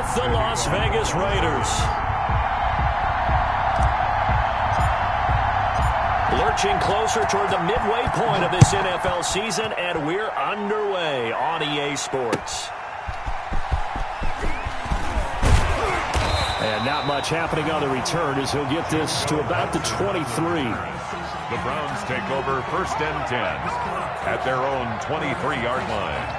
with the Las Vegas Raiders. Lurching closer toward the midway point of this NFL season, and we're underway on EA Sports. And not much happening on the return as he'll get this to about the 23. The Browns take over 1st and 10 at their own 23-yard line.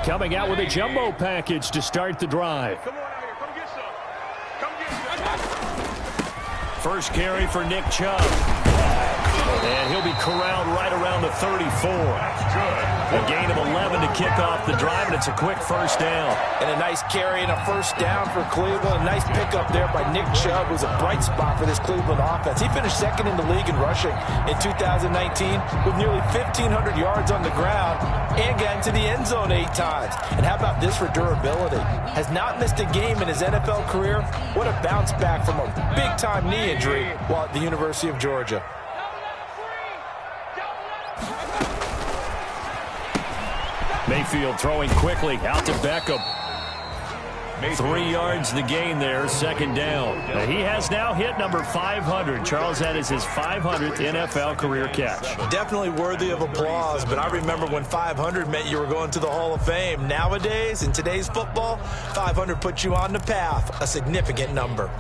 Coming out with a jumbo package to start the drive. First carry for Nick Chubb. And he'll be corralled right around the 34. A gain of 11 to kick off the drive, and it's a quick first down. And a nice carry and a first down for Cleveland. A nice pickup there by Nick Chubb, who's a bright spot for this Cleveland offense. He finished second in the league in rushing in 2019 with nearly 1,500 yards on the ground and got into the end zone 8 times. And how about this for durability? Has not missed a game in his NFL career. What a bounce back from a big-time knee injury while at the University of Georgia. Mayfield throwing quickly out to Beckham. 3 yards the gain there, second down. He has now hit number 500. Charles, that is his 500th NFL career catch. Definitely worthy of applause, but I remember when 500 meant you were going to the Hall of Fame. Nowadays, in today's football, 500 puts you on the path, a significant number.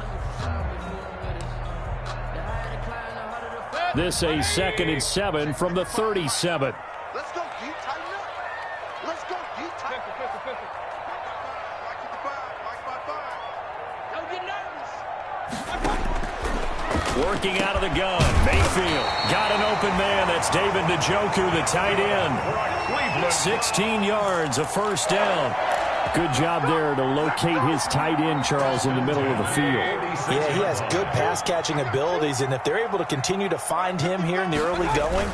This a 2nd and 7 from the 37. Let's go, D. Tighten up. Let's go, D. Tighten up. Don't get nervous. Working out of the gun. Mayfield got an open man. That's David Njoku, the tight end. 16 yards, a first down. Good job there to locate his tight end, Charles, in the middle of the field. Yeah, he has good pass-catching abilities, and if they're able to continue to find him here in the early going,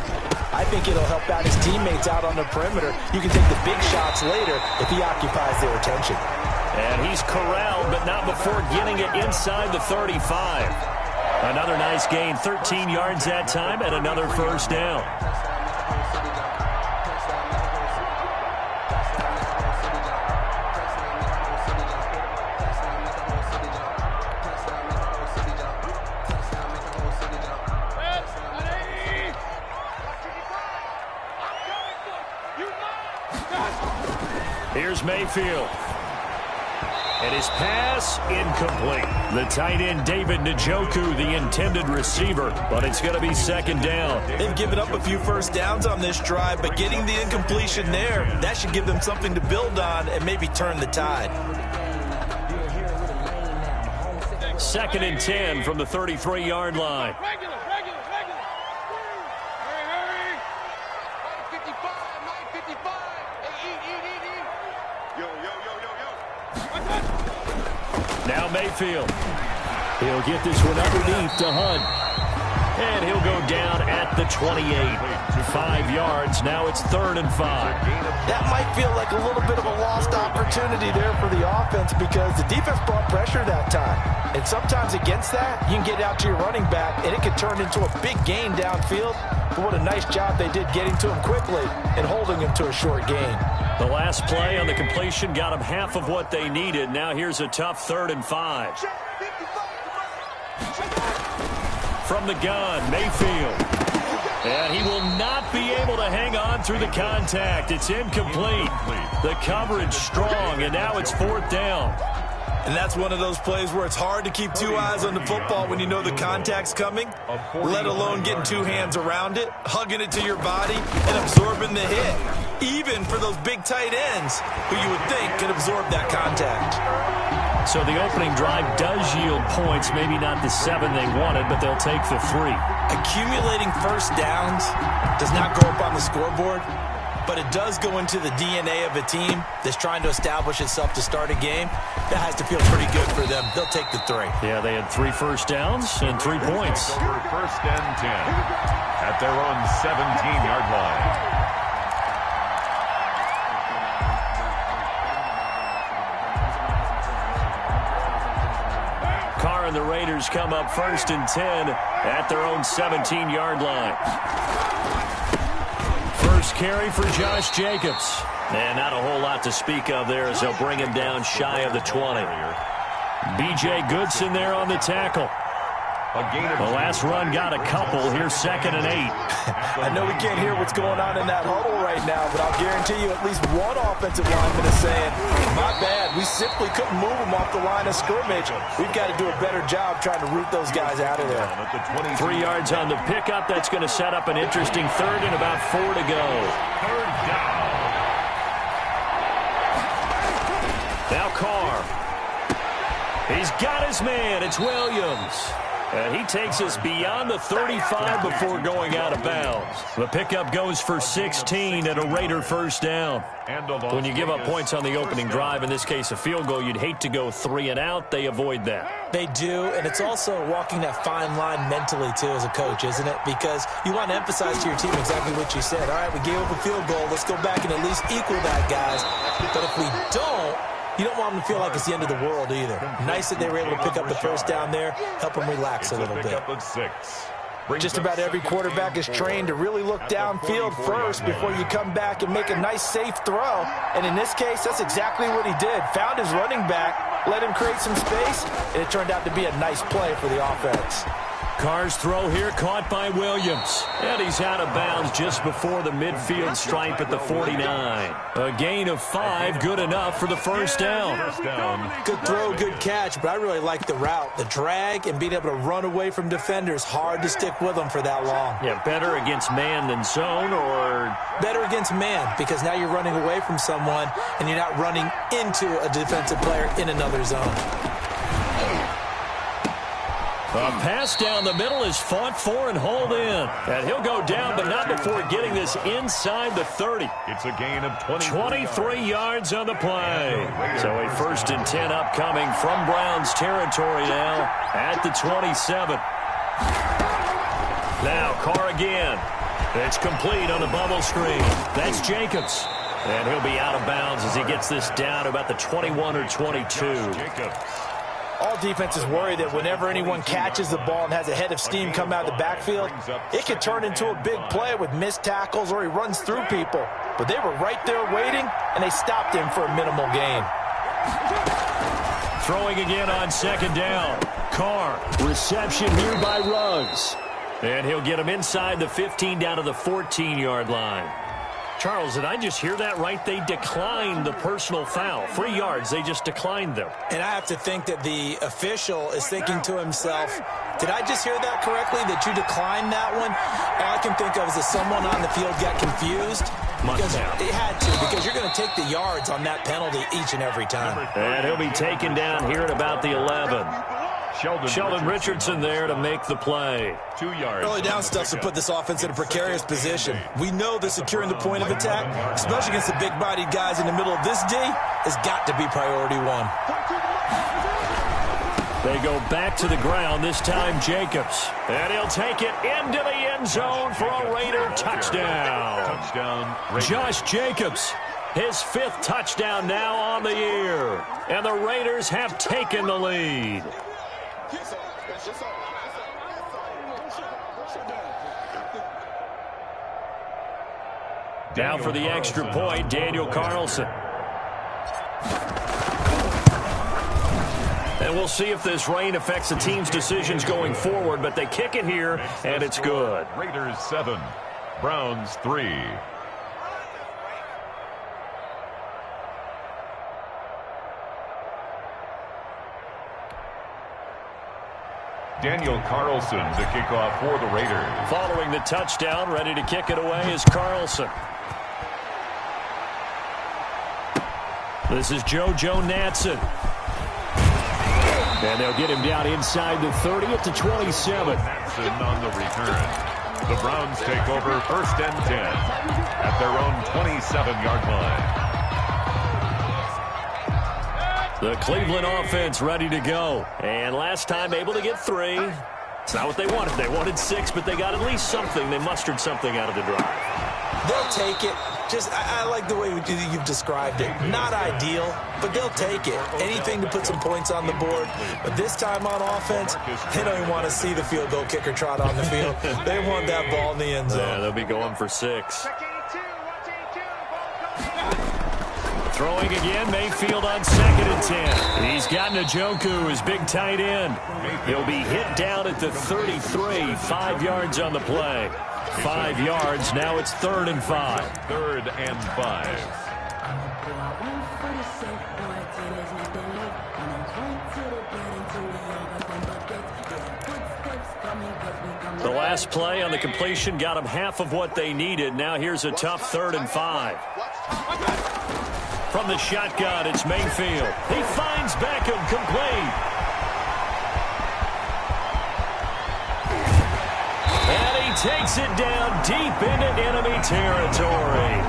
I think it'll help out his teammates out on the perimeter. You can take the big shots later if he occupies their attention. And he's corralled, but not before getting it inside the 35. Another nice gain, 13 yards that time, and another first down. Here's Mayfield. And his pass incomplete. The tight end, David Njoku, the intended receiver, but it's going to be second down. They've given up a few first downs on this drive, but getting the incompletion there, that should give them something to build on and maybe turn the tide. 2nd and 10 from the 33-yard line. Now Mayfield. He'll get this one underneath to Hunt. And he'll go down at the 28. 5 yards. Now it's 3rd and 5. That might feel like a little bit of a lost opportunity there for the offense because the defense brought pressure that time. And sometimes against that, you can get out to your running back, and it can turn into a big gain downfield. But what a nice job they did getting to him quickly and holding him to a short gain. The last play on the completion got them half of what they needed. Now here's a tough 3rd and 5. From the gun, Mayfield. And he will not be able to hang on through the contact. It's incomplete. The coverage strong, and now it's 4th down. And that's one of those plays where it's hard to keep 2 eyes on the football when you know the contact's coming, let alone getting 2 hands around it, hugging it to your body, and absorbing the hit, even for those big tight ends who you would think could absorb that contact. So the opening drive does yield points, maybe not the 7 they wanted, but they'll take the 3. Accumulating first downs does not go up on the scoreboard, but it does go into the DNA of a team that's trying to establish itself to start a game. That has to feel pretty good for them. They'll take the 3. Yeah, they had 3 first downs and 3 points. Over 1st and 10 at their own 17-yard line. and the Raiders come up 1st and 10 at their own 17-yard line. First carry for Josh Jacobs. And not a whole lot to speak of there as they'll bring him down shy of the 20. B.J. Goodson there on the tackle. The last run got a couple. Here's 2nd and 8. I know we can't hear what's going on in that huddle right now, but I'll guarantee you at least one offensive lineman is saying, my bad, we simply couldn't move them off the line of scrimmage. We've got to do a better job trying to root those guys out of there. 3 yards on the pickup. That's going to set up an interesting 3rd and about 4 to go. 3rd down. Now Carr. He's got his man. It's Williams. And he takes us beyond the 35 before going out of bounds. The pickup goes for 16 at a Raider 1st down. When you give up points on the opening drive, in this case a field goal, you'd hate to go 3 and out. They avoid that. They do, and it's also walking that fine line mentally, too, as a coach, isn't it? Because you want to emphasize to your team exactly what you said. All right, we gave up a field goal. Let's go back and at least equal that, guys. But if we don't, you don't want them to feel like it's the end of the world either. Nice that they were able to pick up the 1st down there, help them relax a little bit. Just about every quarterback is trained to really look downfield first before you come back and make a nice, safe throw. And in this case, that's exactly what he did. Found his running back, let him create some space, and it turned out to be a nice play for the offense. Carr's throw here caught by Williams. And he's out of bounds just before the midfield stripe at the 49. A gain of 5, good enough for the 1st down. Good throw, good catch, but I really like the route. The drag and being able to run away from defenders, hard to stick with them for that long. Yeah, better against man than zone, or? Better against man, because now you're running away from someone and you're not running into a defensive player in another zone. A pass down the middle is fought for and hauled in. And he'll go down, but not before getting this inside the 30. It's a gain of 23 yards on the play. So a 1st and 10 upcoming from Browns territory now at the 27. Now Carr again. It's complete on the bubble screen. That's Jacobs. And he'll be out of bounds as he gets this down about the 21 or 22. Jacobs. All defenses worry that whenever anyone catches the ball and has a head of steam come out of the backfield, it could turn into a big play with missed tackles or he runs through people. But they were right there waiting, and they stopped him for a minimal gain. Throwing again on 2nd down. Carr, reception here by Ruggs. And he'll get him inside the 15 down to the 14-yard line. Charles, did I just hear that right? They declined the personal foul. 3 yards, they just declined them. And I have to think that the official is thinking to himself, did I just hear that correctly, that you declined that one? All I can think of is that someone on the field got confused. Because it had to, because you're going to take the yards on that penalty each and every time. And he'll be taken down here at about the 11. Sheldon Richardson there to make the play. 2 yards. Early down stuff to put this offense in a precarious position. We know that securing the point of attack, especially against the big-bodied guys in the middle of this D, has got to be priority 1. They go back to the ground, this time Jacobs. And he'll take it into the end zone for a Raider touchdown. Josh Jacobs, his 5th touchdown now on the year. And the Raiders have taken the lead. Now for the extra point, Daniel Carlson. And we'll see if this rain affects the team's decisions going forward, but they kick it here, and it's good. Raiders 7, Browns 3. Daniel Carlson to kick off for the Raiders. Following the touchdown, ready to kick it away is Carlson. This is JoJo Natson. And they'll get him down inside the 30 at the 27. Natson on the return. The Browns take over 1st and 10 at their own 27-yard line. The Cleveland offense ready to go. And last time able to get 3. It's not what they wanted. They wanted 6, but they got at least something. They mustered something out of the drive. They'll take it. I like the way you've described it. Not ideal, but they'll take it. Anything to put some points on the board. But this time on offense, they don't even want to see the field goal kicker trot on the field. They want that ball in the end zone. Yeah, they'll be going for 6. Throwing again, Mayfield on 2nd and 10. He's got Njoku, his big tight end. He'll be hit down at the 33, 5 yards on the play. 5 yards, now it's 3rd and 5. 3rd and 5. The last play on the completion got them half of what they needed. Now here's a tough 3rd and 5. From the shotgun, it's Mayfield. He finds Beckham, complete. And he takes it down deep into enemy territory.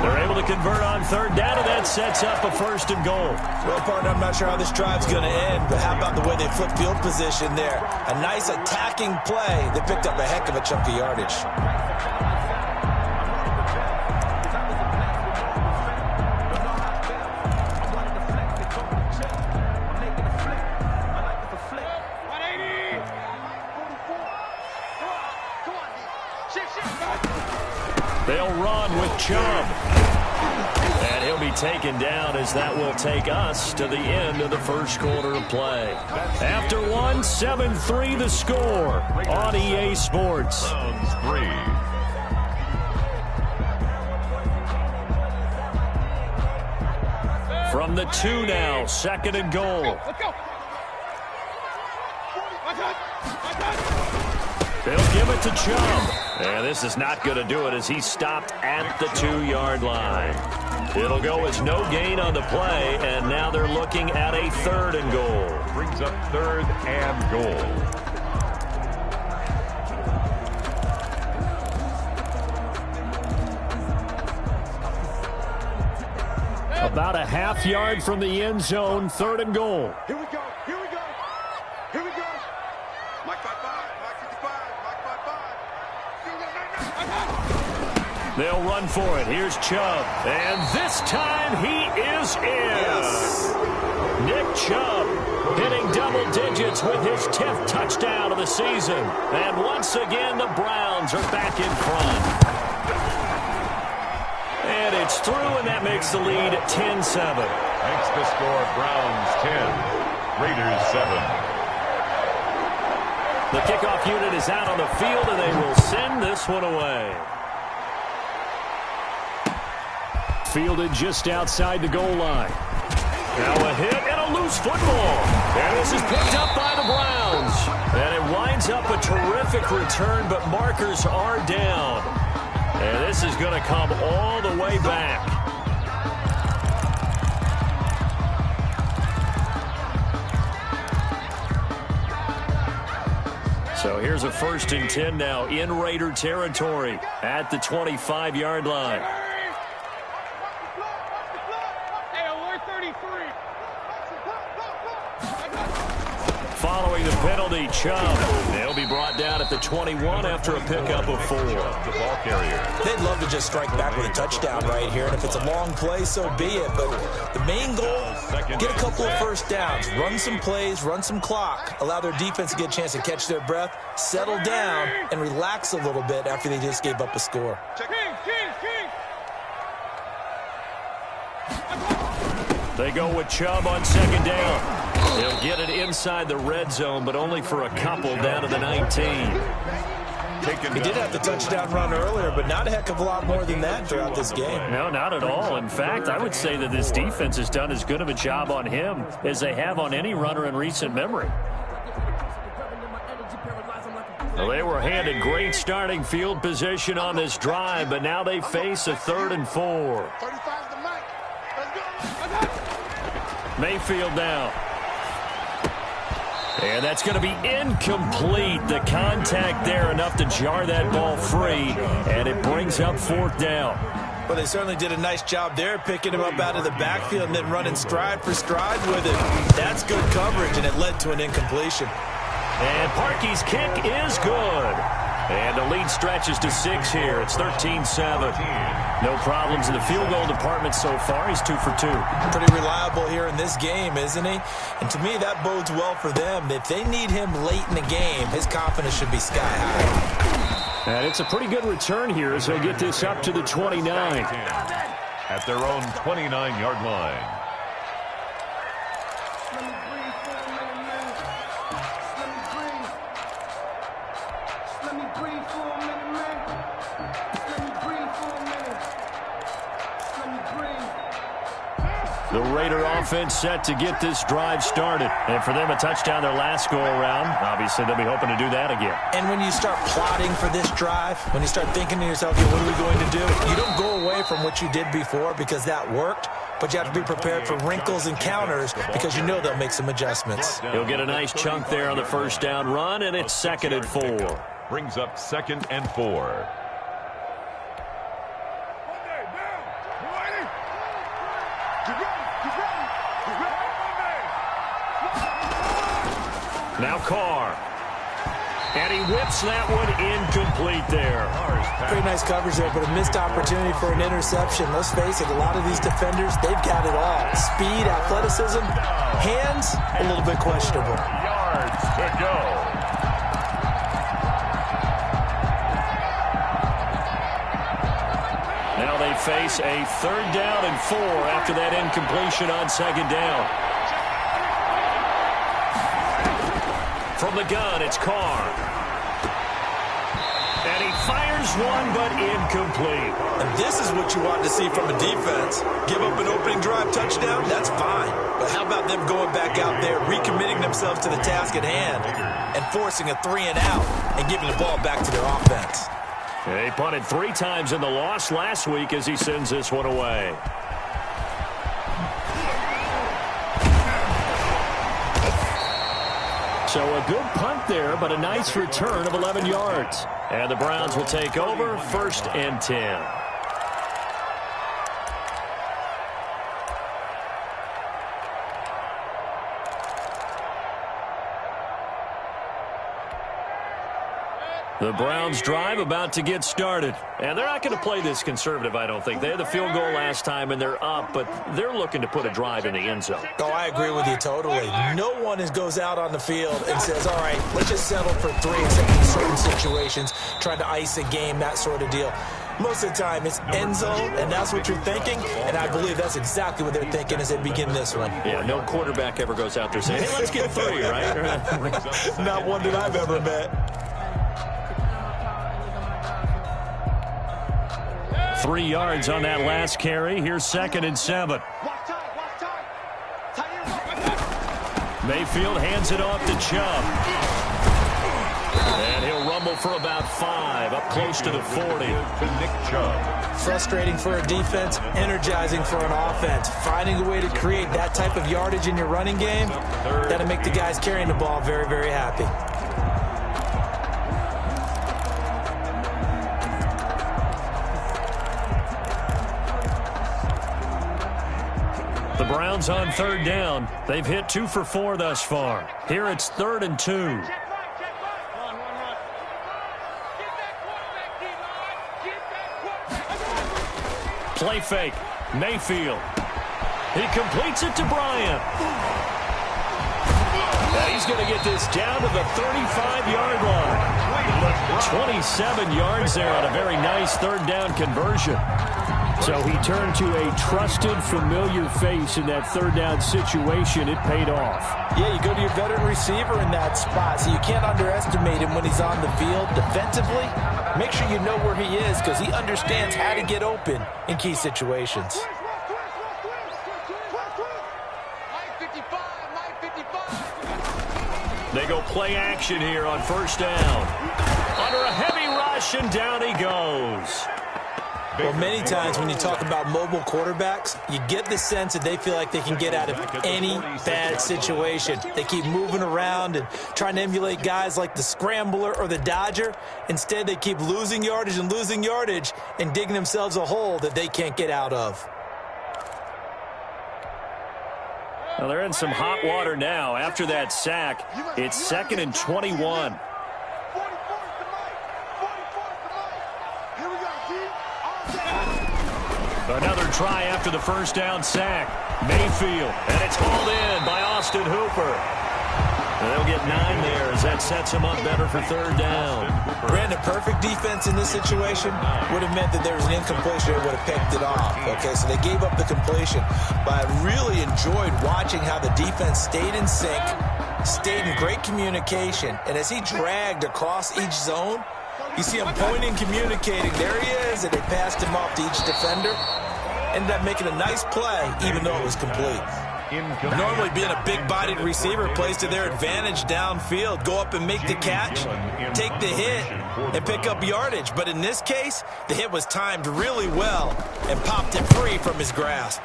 They're able to convert on 3rd down, and that sets up a 1st and goal. Well, partner, I'm not sure how this drive's going to end, but how about the way they flip field position there? A nice attacking play. They picked up a heck of a chunk of yardage. They'll run with Chubb. And he'll be taken down as that will take us to the end of the 1st quarter of play. After 1, 7-3 the score on EA Sports. Browns 3. From the 2 now, 2nd and goal. Let's go. They'll give it to Chubb. And this is not going to do it as he's stopped at the 2-yard line. It'll go as no gain on the play, and now they're looking at a 3rd and goal. Brings up 3rd and goal. About a half yard from the end zone, 3rd and goal. Here we go. Here we go. Here we go. Mike 55. Mike 55. Mike 55. They'll run for it. Here's Chubb. And this time he is in. Yes. Nick Chubb hitting double digits with his 10th touchdown of the season. And once again, the Browns are back in front. And it's through, and that makes the lead 10-7. Makes the score Browns 10, Raiders 7. The kickoff unit is out on the field, and they will send this one away. Fielded just outside the goal line. Now a hit and a loose football. And this is picked up by the Browns. And it winds up a terrific return, but markers are down. And this is going to come all the way back. So here's a 1st and 10 now in Raider territory at the 25-yard line. Hey, alert 33. Following the penalty, Chubb. They'll be brought down at the 21 after a pickup of 4. The ball carrier. They'd love to just strike back with a touchdown right here, and if it's a long play, so be it. But the main goal, get a couple of 1st downs, run some plays, run some clock, allow their defense to get a chance to catch their breath, settle down, and relax a little bit after they just gave up a score. King. They go with Chubb on 2nd down. They'll get it inside the red zone, but only for a couple down to the 19. He did have the touchdown run earlier, but not a heck of a lot more than that throughout this game. No, not at all. In fact, I would say that this defense has done as good of a job on him as they have on any runner in recent memory. Well, they were handed great starting field position on this drive, but now they face a 3rd and 4. 35 to Mike. Let's go. Mayfield now. And that's going to be incomplete. The contact there enough to jar that ball free, and it brings up 4th down. Well, they certainly did a nice job there, picking him up out of the backfield and then running stride for stride with it. That's good coverage, and it led to an incompletion. And Parkey's kick is good. And the lead stretches to 6 here. It's 13-7. No problems in the field goal department so far. He's 2 for 2. Pretty reliable here in this game, isn't he? And to me, that bodes well for them. If they need him late in the game, his confidence should be sky high. And it's a pretty good return here as they get this up to the 29. At their own 29-yard line. The Raider offense set to get this drive started. And for them, a touchdown their last go-around. Obviously, they'll be hoping to do that again. And when you start plotting for this drive, when you start thinking to yourself, what are we going to do? You don't go away from what you did before because that worked, but you have to be prepared for wrinkles and counters because you know they'll make some adjustments. He'll get a nice chunk there on the first down run, and it's 2nd and 4. Brings up 2nd and 4. Now Carr. And he whips that one incomplete there. Pretty nice coverage there, but a missed opportunity for an interception. Let's face it, a lot of these defenders, they've got it all. Speed, athleticism, hands, a little bit questionable. Yards to go. Now they face a 3rd down and 4 after that incompletion on 2nd down. From the gun, it's Carr. And he fires one, but incomplete. And this is what you want to see from a defense. Give up an opening drive touchdown, that's fine. But how about them going back out there, recommitting themselves to the task at hand, and forcing a 3-and-out and giving the ball back to their offense? He punted 3 times in the loss last week as he sends this one away. So a good punt there, but a nice return of 11 yards. And the Browns will take over 1st and 10. The Browns drive about to get started. And they're not going to play this conservative, I don't think. They had the field goal last time, and they're up, but they're looking to put a drive in the end zone. Oh, I agree with you totally. No one goes out on the field and says, all right, let's just settle for 3 except in certain situations, trying to ice a game, that sort of deal. Most of the time, it's end zone, and that's what you're thinking, and I believe that's exactly what they're thinking as they begin this one. Yeah, no quarterback ever goes out there saying, hey, let's get 3, right? Not one that I've ever met. 3 yards on that last carry. Here's 2nd and 7. Mayfield hands it off to Chubb. And he'll rumble for about 5, up close to the 40. To Nick Chubb. Frustrating for a defense, energizing for an offense. Finding a way to create that type of yardage in your running game, that'll make the guys carrying the ball very, very happy. The Browns on 3rd down. They've hit 2 for 4 thus far. Here it's 3rd and 2. Play fake. Mayfield. He completes it to Bryant. And he's going to get this down to the 35-yard line. 27 yards there on a very nice 3rd down conversion. So he turned to a trusted, familiar face in that 3rd down situation. It paid off. Yeah, you go to your veteran receiver in that spot, so you can't underestimate him when he's on the field defensively. Make sure you know where he is because he understands how to get open in key situations. They go play action here on 1st down. Under a heavy rush, and down he goes. Well, many times when you talk about mobile quarterbacks, you get the sense that they feel like they can get out of any bad situation. They keep moving around and trying to emulate guys like the Scrambler or the Dodger. Instead, they keep losing yardage and digging themselves a hole that they can't get out of. Well, they're in some hot water now. After that sack, it's 2nd and 21. Another try after the first down sack. Mayfield, and it's hauled in by Austin Hooper. And they'll get 9 there as that sets him up better for third down. Brandon, perfect defense in this situation would have meant that there was an incompletion and would have picked it off. Okay, so they gave up the completion. But I really enjoyed watching how the defense stayed in sync, stayed in great communication, and as he dragged across each zone, you see him pointing, communicating. There he is, and they passed him off to each defender. Ended up making a nice play, even though it was complete. Normally being a big-bodied receiver plays to their advantage downfield. Go up and make the catch, take the hit, and pick up yardage. But in this case, the hit was timed really well and popped it free from his grasp.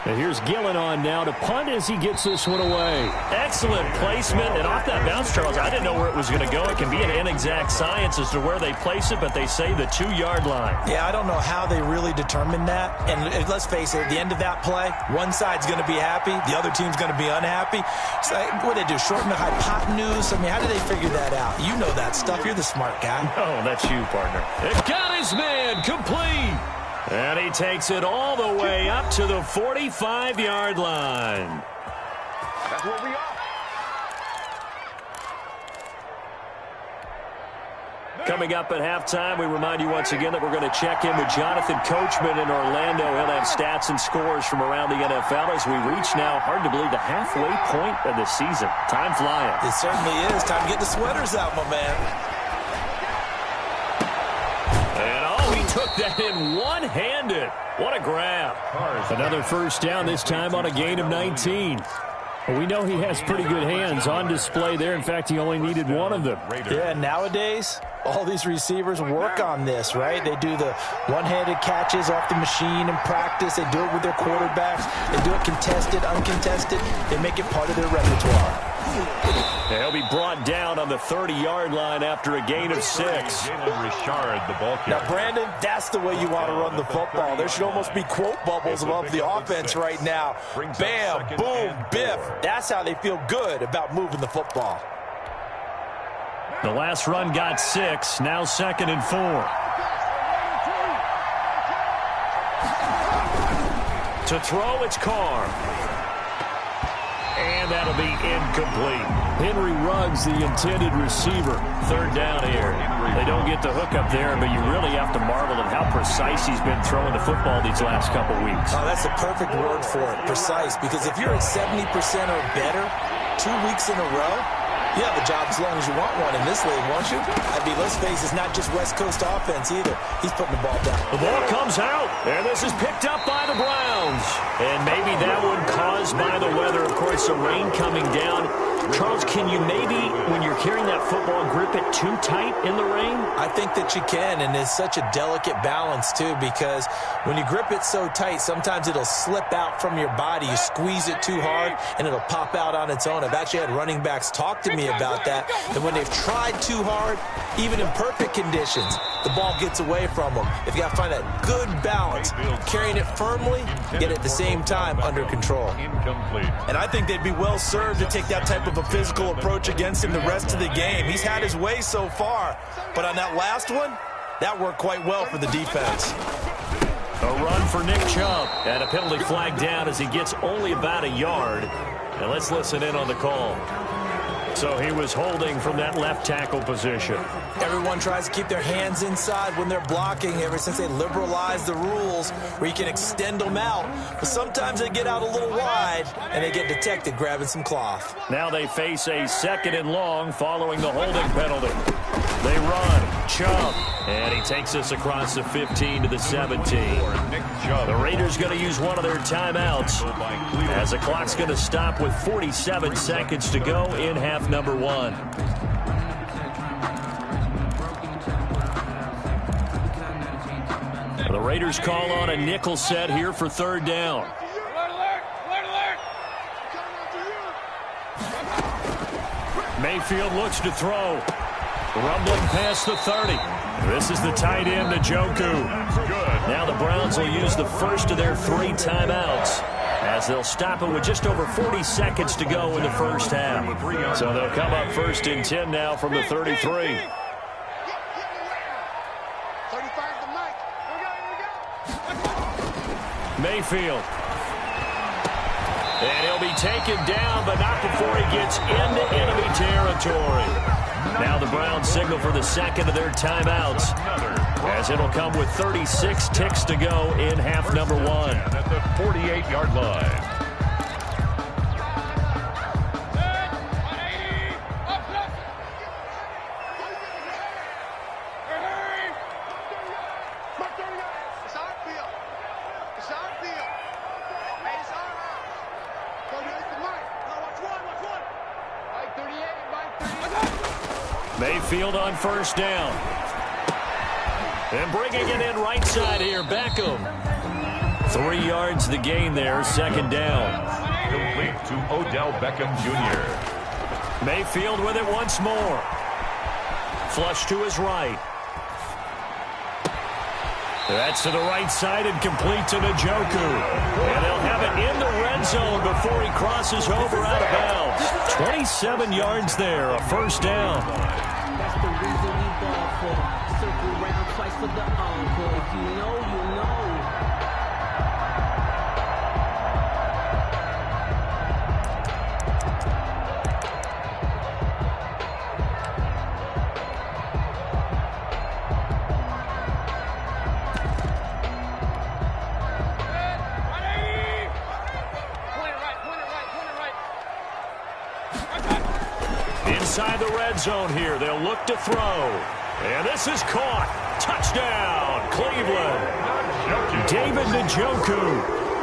And here's Gillen on now to punt as he gets this one away. Excellent placement. And off that bounce, Charles, I didn't know where it was going to go. It can be an inexact science as to where they place it, but they say the 2-yard line. Yeah, I don't know how they really determined that. And let's face it, at the end of that play, one side's going to be happy, the other team's going to be unhappy. It's like, what did they do, shorten the hypotenuse? I mean, how did they figure that out? You know that stuff. You're the smart guy. Oh, that's you, partner. It got his man complete. And he takes it all the way up to the 45-yard line. That's where we are. Coming up at halftime, we remind you once again that we're going to check in with Jonathan Coachman in Orlando. He'll have stats and scores from around the NFL as we reach now, hard to believe, the halfway point of the season. Time flying. It certainly is. Time to get the sweaters out, my man. Took that in one-handed. What a grab. Another first down, this time on a gain of 19. Well, we know he has pretty good hands on display there. In fact, he only needed one of them. Yeah, nowadays, all these receivers work on this, right? They do the one-handed catches off the machine in practice. They do it with their quarterbacks. They do it contested, uncontested. They make it part of their repertoire. He'll be brought down on the 30-yard line after a gain of 6. Jalen Richard, the ball carrier. Now, Brandon, that's the way you want to run the football. There should almost be quote bubbles above the offense right now. Bam, boom, biff. That's how they feel good about moving the football. The last run got 6. Now 2nd and 4. To throw, it's Carr. And that'll be incomplete. Henry Ruggs, the intended receiver. Third down here. They don't get the hook up there, but you really have to marvel at how precise he's been throwing the football these last couple weeks. Oh, that's the perfect word for it, precise. Because if you're at 70% or better 2 weeks in a row, you have a job as long as you want one in this league, won't you? I mean, let's face it, it's not just West Coast offense either. He's putting the ball down. The ball comes out, and this is picked up by the Browns. And maybe that one caused by the weather. Of course, the rain coming down. Charles, can you maybe, when you're carrying that football, grip it too tight in the rain? I think that you can, and it's such a delicate balance, too, because when you grip it so tight, sometimes it'll slip out from your body. You squeeze it too hard, and it'll pop out on its own. I've actually had running backs talk to me about that, and when they've tried too hard, even in perfect conditions, the ball gets away from them. If you got to find that good balance, carrying it firmly, yet at the same time under control. Incomplete. And I think they'd be well served to take that type of a physical approach against him the rest of the game. He's had his way so far, but on that last one, that worked quite well for the defense. A run for Nick Chubb, and a penalty flag down as he gets only about a yard. And let's listen in on the call. So he was holding from that left tackle position. Everyone tries to keep their hands inside when they're blocking ever since they liberalized the rules where you can extend them out. But sometimes they get out a little wide and they get detected grabbing some cloth. Now they face a 2nd and long following the holding penalty. They run. Chubb. And he takes us across the 15 to the 17. The Raiders going to use one of their timeouts as the clock's going to stop with 47 seconds to go in half number 1. The Raiders call on a nickel set here for third down. Mayfield looks to throw. Rumbling past the 30. This is the tight end, Njoku. Now the Browns will use the first of their 3 timeouts as they'll stop it with just over 40 seconds to go in the first half. So they'll come up 1st and 10 now from the 33. Mayfield. And he'll be taken down, but not before he gets into enemy territory. Now the Browns signal for the second of their timeouts, as it'll come with 36 ticks to go in half number one. At the 48-yard line. Mayfield on first down. And bringing it in right side here, Beckham. 3 yards the gain there, second down. Complete to Odell Beckham Jr. Mayfield with it once more. Flush to his right. That's to the right side and complete to Njoku. And they'll have it in the red zone before he crosses over out of bounds. 27 yards there, a first down. That's the reason we ball for. Circle round twice for the encore. If you know, you know. Inside the red zone here, they'll look to throw. And this is caught. Touchdown, Cleveland. David Njoku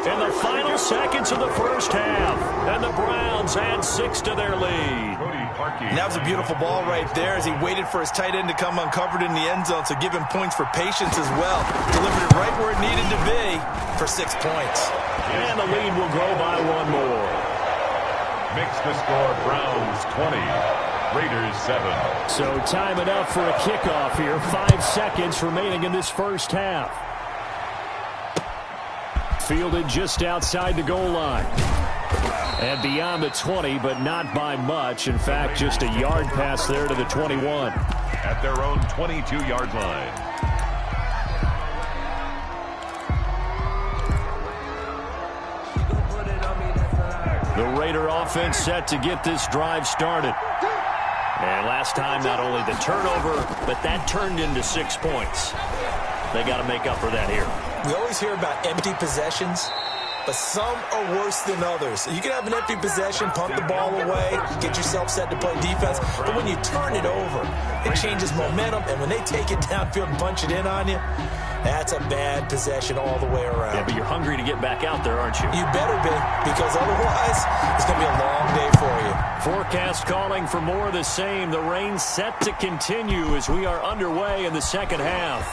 in the final seconds of the first half. And the Browns add 6 to their lead. And that was a beautiful ball right there as he waited for his tight end to come uncovered in the end zone, so give him points for patience as well. Delivered it right where it needed to be for 6 points. And the lead will grow by 1 more. Makes the score Browns 20, Raiders 7. So time enough for a kickoff here. 5 seconds remaining in this first half. Fielded just outside the goal line. And beyond the 20, but not by much. In fact, just a yard pass there to the 21. At their own 22-yard line. The Raider offense set to get this drive started. And last time, not only the turnover, but that turned into 6 points. They got to make up for that here. We always hear about empty possessions, but some are worse than others. You can have an empty possession, pump the ball away, get yourself set to play defense, but when you turn it over, it changes momentum, and when they take it downfield and punch it in on you, that's a bad possession all the way around. Yeah, but you're hungry to get back out there, aren't you? You better be, because otherwise, it's going to be a long day for you. Forecast calling for more of the same. The rain set to continue as we are underway in the second half.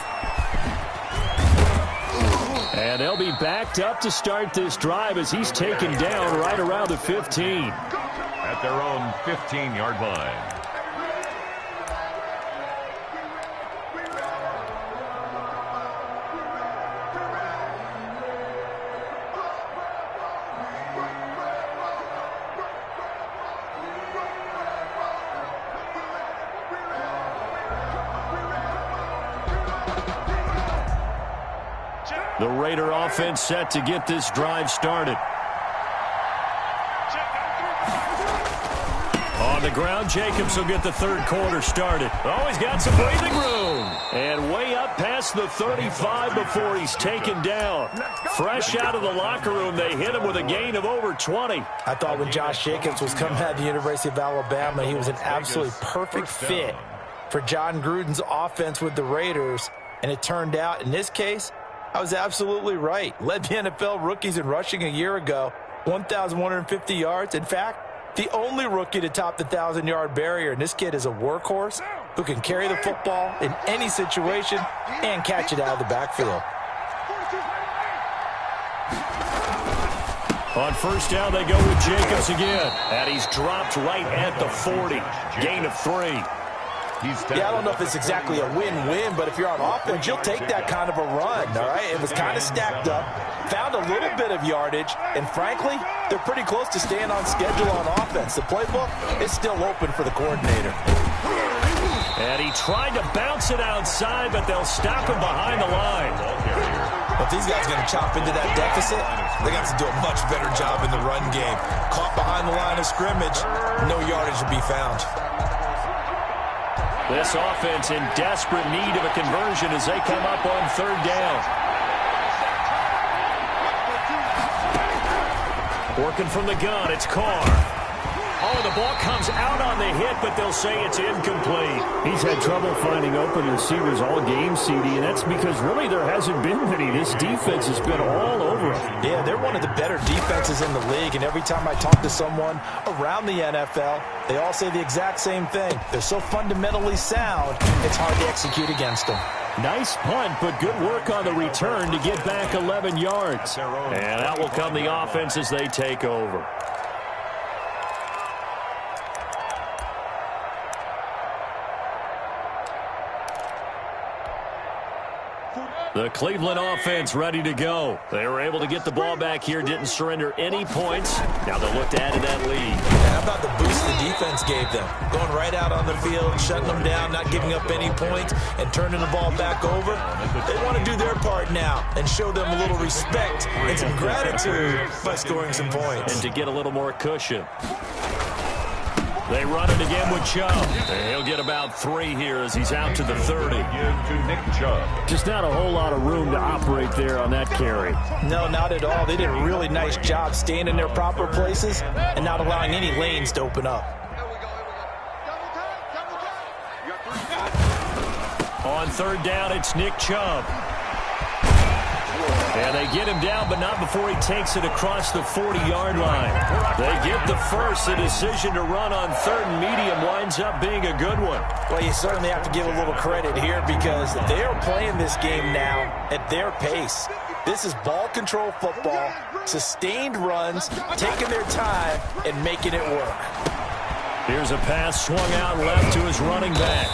And they'll be backed up to start this drive as he's taken down right around the 15. At their own 15-yard line. The Raider offense set to get this drive started. On the ground, Jacobs will get the third quarter started. Oh, he's got some breathing room. And way up past the 35 before he's taken down. Fresh out of the locker room, they hit him with a gain of over 20. I thought when Josh Jacobs was coming out of the University of Alabama, he was an absolutely perfect fit for John Gruden's offense with the Raiders. And it turned out, in this case, I was absolutely right. Led the NFL rookies in rushing a year ago, 1,150 yards. In fact, the only rookie to top the 1,000-yard barrier. And this kid is a workhorse who can carry the football in any situation and catch it out of the backfield. On first down, they go with Jacobs again. And he's dropped right at the 40. Gain of 3. Yeah, I don't know if it's exactly a win-win, but if you're on offense, you'll take that kind of a run, all right? It was kind of stacked up, found a little bit of yardage, and frankly, they're pretty close to staying on schedule on offense. The playbook is still open for the coordinator. And he tried to bounce it outside, but they'll stop him behind the line. But if these guys are going to chop into that deficit, they're going to have to do a much better job in the run game. Caught behind the line of scrimmage, no yardage to be found. This offense in desperate need of a conversion as they come up on third down. Working from the gun, it's Carr. Oh, the ball comes out on the hit, but they'll say it's incomplete. He's had trouble finding open receivers all game, CD, and that's because really there hasn't been many. This defense has been all over him. Yeah, they're one of the better defenses in the league, and every time I talk to someone around the NFL, they all say the exact same thing. They're so fundamentally sound, it's hard to execute against them. Nice punt, but good work on the return to get back 11 yards. And out will come the offense as they take over. The Cleveland offense ready to go. They were able to get the ball back here, didn't surrender any points. Now they'll look to add to that lead. And how about the boost the defense gave them? Going right out on the field, shutting them down, not giving up any points, and turning the ball back over. They want to do their part now and show them a little respect and some gratitude by scoring some points. And to get a little more cushion. They run it again with Chubb. And he'll get about 3 here as he's out to the 30. To Nick Chubb. Just not a whole lot of room to operate there on that carry. No, not at all. They did a really nice job staying in their proper places and not allowing any lanes to open up. On third down, it's Nick Chubb. And they get him down, but not before he takes it across the 40-yard line. They get the first. The decision to run on third and medium winds up being a good one. Well, you certainly have to give a little credit here because they are playing this game now at their pace. This is ball control football, sustained runs, taking their time, and making it work. Here's a pass swung out left to his running back.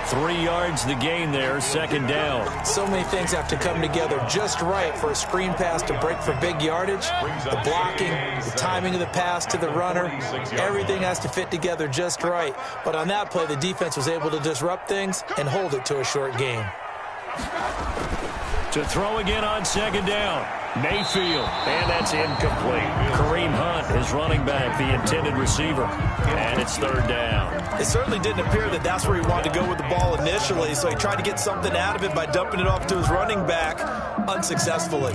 3 yards the gain there, second down. So many things have to come together just right for a screen pass to break for big yardage. The blocking, the timing of the pass to the runner, everything has to fit together just right. But on that play, the defense was able to disrupt things and hold it to a short game. To throw again on second down. Mayfield, and that's incomplete. Kareem Hunt, his running back, the intended receiver, and it's third down. It certainly didn't appear that that's where he wanted to go with the ball initially, so he tried to get something out of it by dumping it off to his running back unsuccessfully.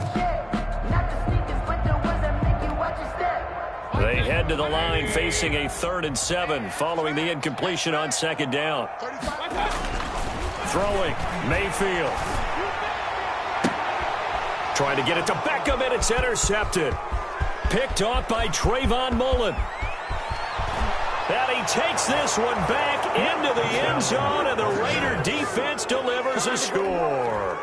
They head to the line facing a 3rd and 7 following the incompletion on second down. Throwing, Mayfield. Trying to get it to Beckham, and it's intercepted. Picked off by Trayvon Mullen. And he takes this one back into the end zone, and the Raider defense delivers a score.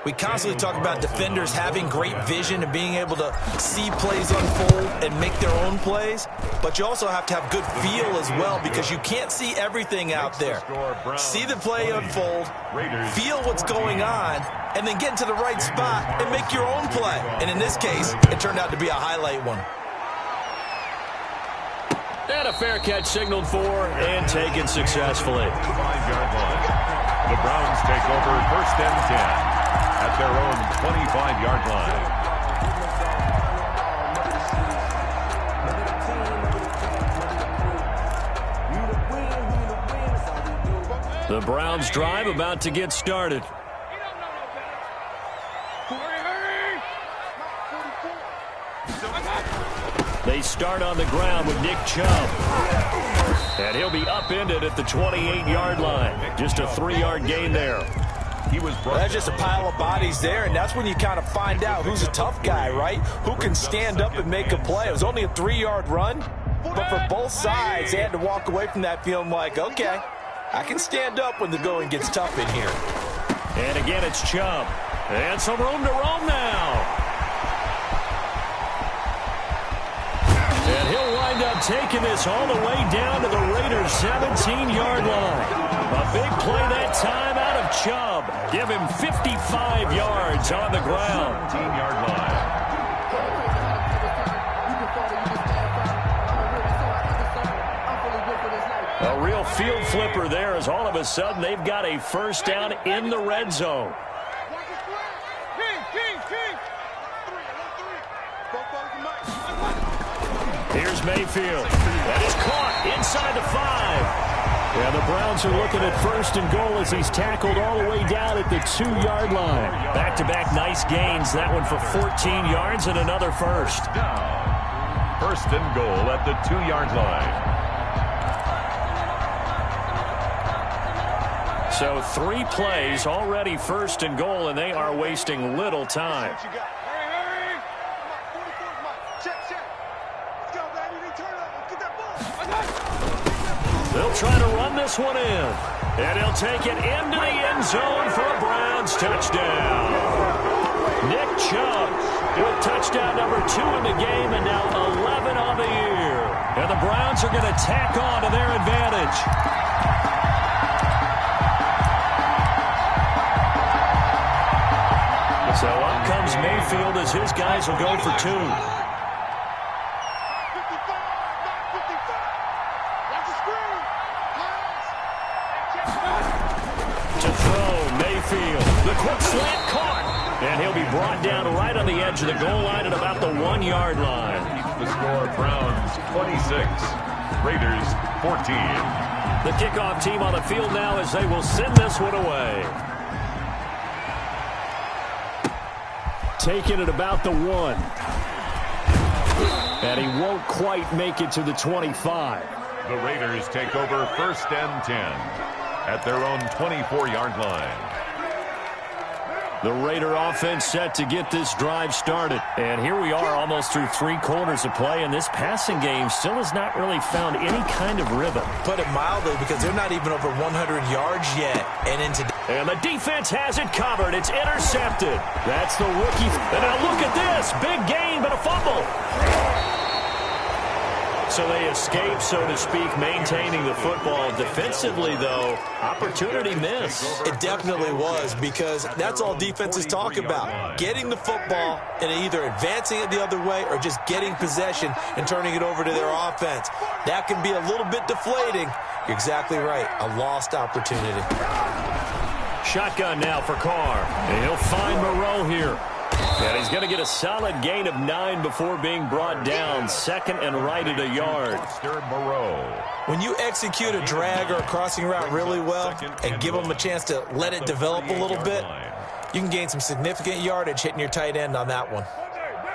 We constantly talk about defenders having great vision and being able to see plays unfold and make their own plays. But you also have to have good feel as well because you can't see everything out there. See the play unfold, feel what's going on, and then get into the right spot and make your own play. And in this case, it turned out to be a highlight one. And a fair catch signaled for and taken successfully. 5-yard line. The Browns take over 1st and 10 at their own 25-yard line. The Browns drive about to get started. They start on the ground with Nick Chubb. And he'll be upended at the 28-yard line. Just a 3-yard gain there. That's just a pile of bodies there, and that's when you kind of find out who's a tough guy, right? Who can stand up and make a play. It was only a 3-yard run, but for both sides, they had to walk away from that feeling like, okay, I can stand up when the going gets tough in here. And again, it's Chubb. And some room to roam now. And he'll wind up taking this all the way down to the Raiders' 17-yard line. A big play that time out of Chubb. Give him 55 yards on the ground. 17-yard line. A real field flipper there as all of a sudden they've got a first down in the red zone. Here's Mayfield. That is caught inside the 5. Yeah, the Browns are looking at first and goal as he's tackled all the way down at the 2-yard line. Back-to-back nice gains. That one for 14 yards and another first. First and goal at the 2-yard line. So 3 plays already first and goal, and they are wasting little time. They'll try to run this one in. And he'll take it into the end zone for a Browns touchdown. Nick Chubb with touchdown number 2 in the game and now 11 on the year. And the Browns are going to tack on to their advantage. So up comes Mayfield as his guys will go for 2. The quick slant caught. And he'll be brought down right on the edge of the goal line at about the 1-yard line. The score, Browns 26, Raiders 14. The kickoff team on the field now as they will send this one away. Taking it about the 1. And he won't quite make it to the 25. The Raiders take over first and 10 at their own 24-yard line. The Raider offense set to get this drive started. And here we are almost through 3 quarters of play, and this passing game still has not really found any kind of rhythm. Put it mildly, because they're not even over 100 yards yet. And the defense has it covered. It's intercepted. That's the rookie. And now look at this. Big gain, but a fumble. So they escape, so to speak, maintaining the football. Defensively, though, opportunity miss. It definitely was, because that's all defenses talk about. Getting the football and either advancing it the other way or just getting possession and turning it over to their offense. That can be a little bit deflating. You're exactly right. A lost opportunity. Shotgun now for Carr. And he'll find Moreau here. And he's going to get a solid gain of 9 before being brought down. Second and right at a yard. When you execute a drag or a crossing route really well and give them a chance to let it develop a little bit, you can gain some significant yardage hitting your tight end on that one.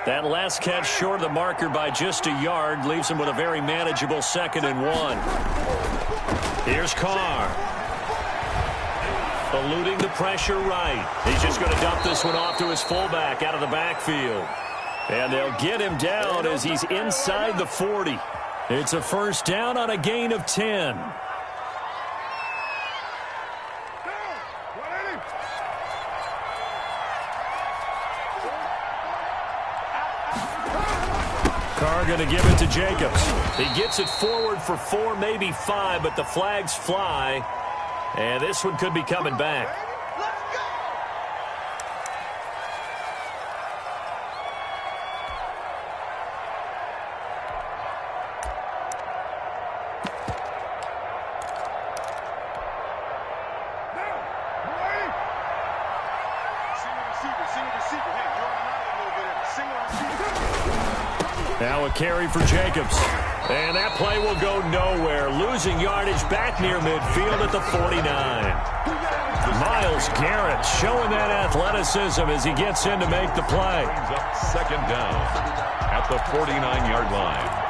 That last catch short of the marker by just a yard leaves him with a very manageable 2nd and 1. Here's Carr. Eluding the pressure right. He's just going to dump this one off to his fullback out of the backfield. And they'll get him down as he's inside the 40. It's a first down on a gain of 10. Carr going to give it to Jacobs. He gets it forward for 4, maybe 5, but the flags fly. And this one could be coming back. Now a carry for Jacobs. And that play will go nowhere. Losing yardage back near midfield at the 49. Myles Garrett showing that athleticism as he gets in to make the play. Second down at the 49-yard line.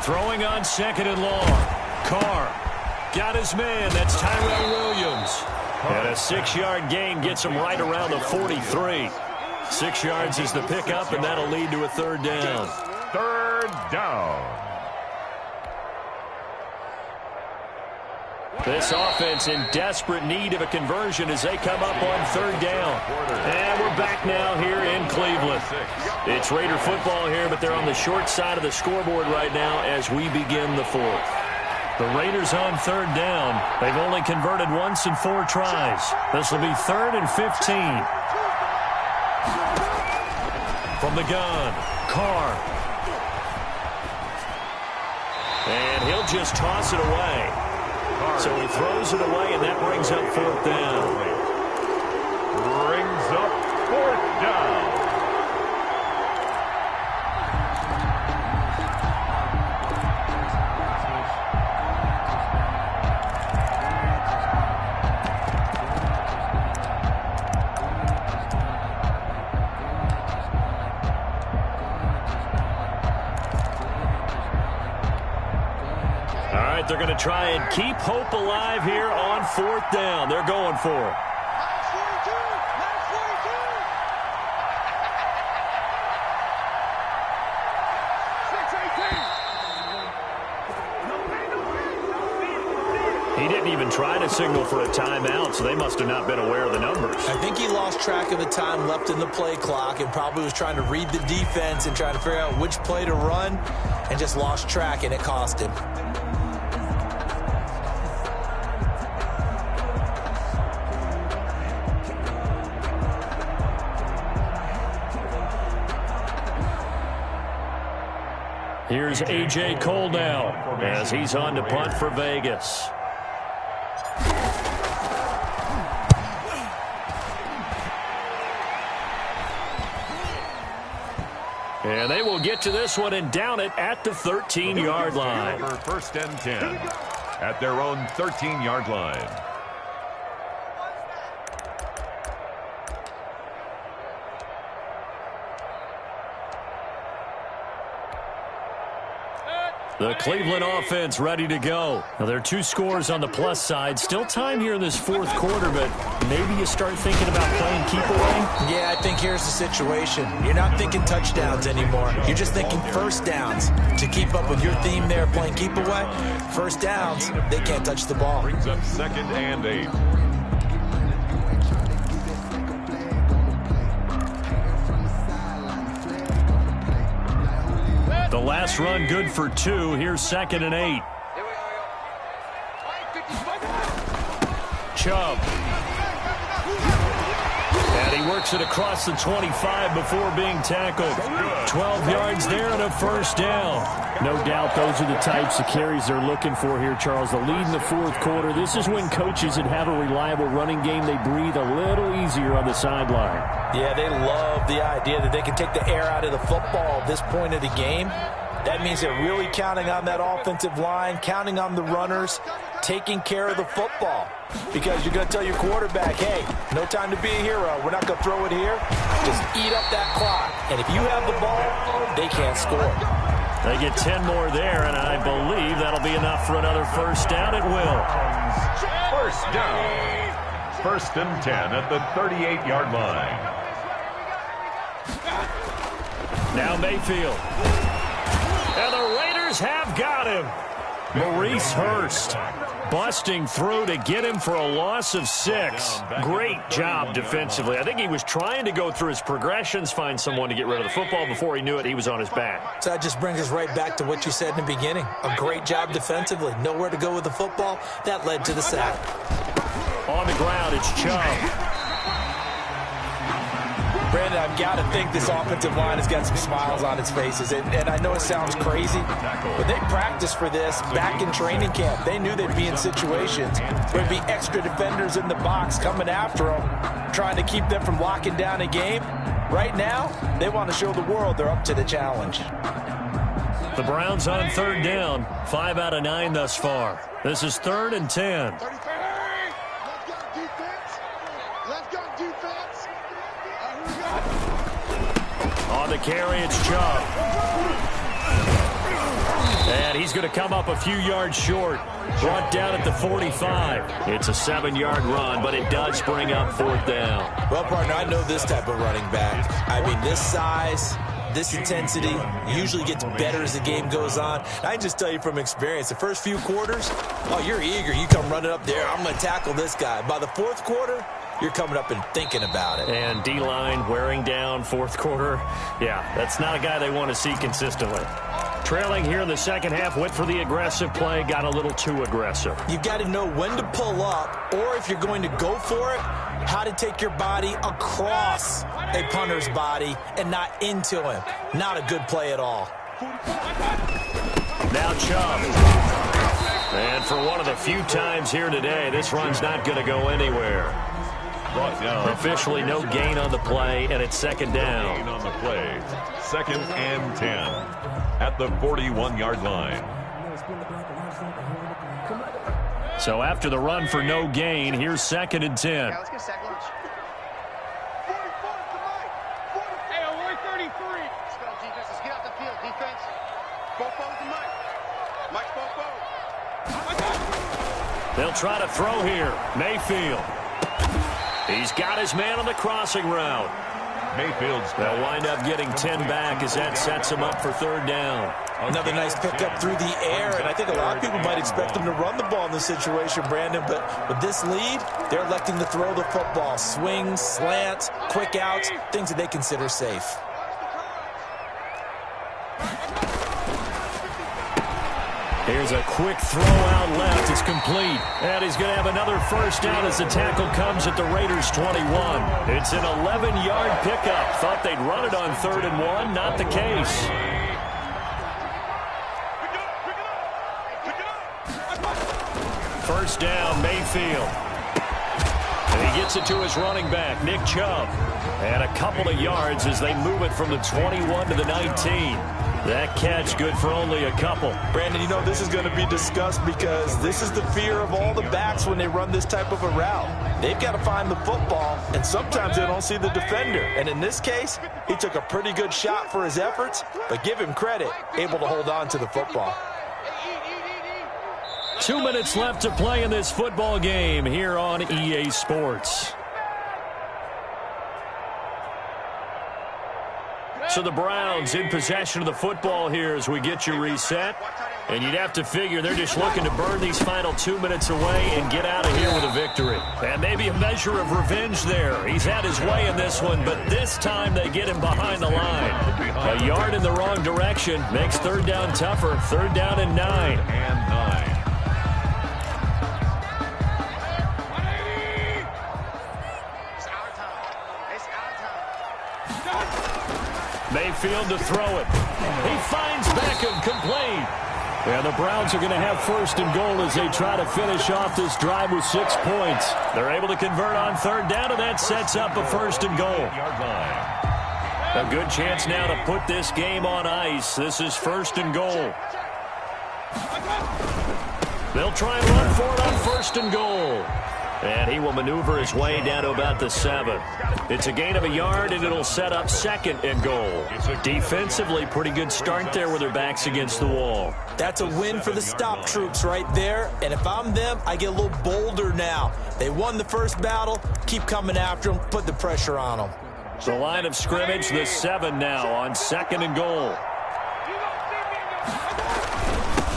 Throwing on 2nd and long. Carr got his man. That's Tyrell Williams. And a 6-yard gain gets him right around the 43. 6 yards is the pickup, and that'll lead to a 3rd down. 3rd down. This offense in desperate need of a conversion as they come up on 3rd down. And we're back now here in Cleveland. It's Raider football here, but they're on the short side of the scoreboard right now as we begin the 4th. The Raiders on third down. They've only converted once in 4 tries. This will be 3rd and 15. From the gun, Carr. And he'll just toss it away. So he throws it away, and that brings up 4th down. Brings up 4th down. They're going to try and keep hope alive here on 4th down. They're going for it. He didn't even try to signal for a timeout, so they must have not been aware of the numbers. I think he lost track of the time left in the play clock and probably was trying to read the defense and trying to figure out which play to run and just lost track, and it cost him. Here's A.J. Cole now as he's on to punt for Vegas. And they will get to this one and down it at the 13-yard line. For 1st and 10 at their own 13-yard line. The Cleveland offense ready to go. Now, there are 2 scores on the plus side. Still time here in this 4th quarter, but maybe you start thinking about playing keep away? Yeah, I think here's the situation. You're not thinking touchdowns anymore. You're just thinking 1st downs. To keep up with your theme there, playing keep away, 1st downs, they can't touch the ball. Brings up 2nd and 8. The last run good for 2. Here's 2nd and 8. Chubb. And he works it across the 25 before being tackled. 12 yards there and a 1st down. No doubt those are the types of carries they're looking for here, Charles. The lead in the 4th quarter. This is when coaches that have a reliable running game, they breathe a little easier on the sideline. Yeah, they love the idea that they can take the air out of the football at this point of the game. That means they're really counting on that offensive line, counting on the runners, taking care of the football. Because you're going to tell your quarterback, hey, no time to be a hero. We're not going to throw it here. Just eat up that clock. And if you have the ball, they can't score. They get 10 more there, and I believe that'll be enough for another 1st down. It will. 1st down. 1st and 10 at the 38-yard line. Now Mayfield. And the Raiders have got him. Maurice Hurst busting through to get him for a loss of 6. Great job defensively. I think he was trying to go through his progressions, find someone to get rid of the football. Before he knew it, he was on his back. So that just brings us right back to what you said in the beginning. A great job defensively. Nowhere to go with the football. That led to the sack. On the ground, it's Chubb. Brandon, I've got to think this offensive line has got some smiles on its faces. And I know it sounds crazy, but they practiced for this back in training camp. They knew they'd be in situations where there'd be extra defenders in the box coming after them, trying to keep them from locking down a game. Right now, they want to show the world they're up to the challenge. The Browns on 3rd down, 5 out of 9 thus far. This is 3rd and 10. On the carry, it's Chubb. And he's going to come up a few yards short. Brought down at the 45. It's a 7-yard run, but it does bring up 4th down. Well, partner, I know this type of running back. I mean, this size, this intensity usually gets better as the game goes on. And I can just tell you from experience, the first few quarters, oh, you're eager. You come running up there, I'm going to tackle this guy. By the 4th quarter, you're coming up and thinking about it. And D-line wearing down 4th quarter. Yeah, that's not a guy they want to see consistently. Trailing here in the second half, went for the aggressive play, got a little too aggressive. You've got to know when to pull up, or if you're going to go for it, how to take your body across a punter's body and not into him. Not a good play at all. Now Chubb. And for one of the few times here today, this run's not going to go anywhere. Brought down. Officially no gain on the play, and it's second down. Gain on the play. 2nd and 10 at the 41-yard line. So after the run for no gain, here's 2nd and 10. Yeah, let's get sack lunch. Hey, alert 33. Let's go, defense. Let's get out the field. Defense. Bofo's the mic. Mike Bofo. They'll try to throw here. Mayfield. He's got his man on the crossing route. Mayfield's They'll wind up getting 10 back as that sets him up for 3rd down. Another nice pickup through the air, and I think a lot of people might expect them to run the ball in this situation, Brandon, but with this lead, they're electing to throw the football. Swings, slants, quick outs, things that they consider safe. Here's a quick throw out left. It's complete. And he's going to have another first down as the tackle comes at the Raiders' 21. It's an 11-yard pickup. Thought they'd run it on 3rd and 1. Not the case. First down, Mayfield. And he gets it to his running back, Nick Chubb. And a couple of yards as they move it from the 21 to the 19. That catch good for only a couple. Brandon, you know this is going to be discussed because this is the fear of all the backs when they run this type of a route. They've got to find the football, and sometimes they don't see the defender. And in this case, he took a pretty good shot for his efforts, but give him credit, able to hold on to the football. 2 minutes left to play in this football game here on EA Sports. So the Browns in possession of the football here as we get you reset. And you'd have to figure they're just looking to burn these final 2 minutes away and get out of here with a victory. And maybe a measure of revenge there. He's had his way in this one, but this time they get him behind the line. A yard in the wrong direction makes 3rd down tougher. 3rd down and 9. and 9. Mayfield to throw it. He finds Beckham complete. And the Browns are going to have 1st and goal as they try to finish off this drive with 6 points. They're able to convert on 3rd down, and that sets up a 1st and goal. A good chance now to put this game on ice. This is 1st and goal. They'll try and run for it on 1st and goal. And he will maneuver his way down to about the 7. It's a gain of a yard, and it'll set up 2nd and goal. Defensively, pretty good start there with their backs against the wall. That's a win for the stop troops right there. And if I'm them, I get a little bolder now. They won the first battle. Keep coming after them. Put the pressure on them. The line of scrimmage, the 7 now on 2nd and goal.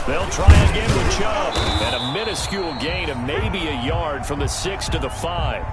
They'll try again with Chubb. And a minuscule gain of maybe a yard from the 6 to the 5.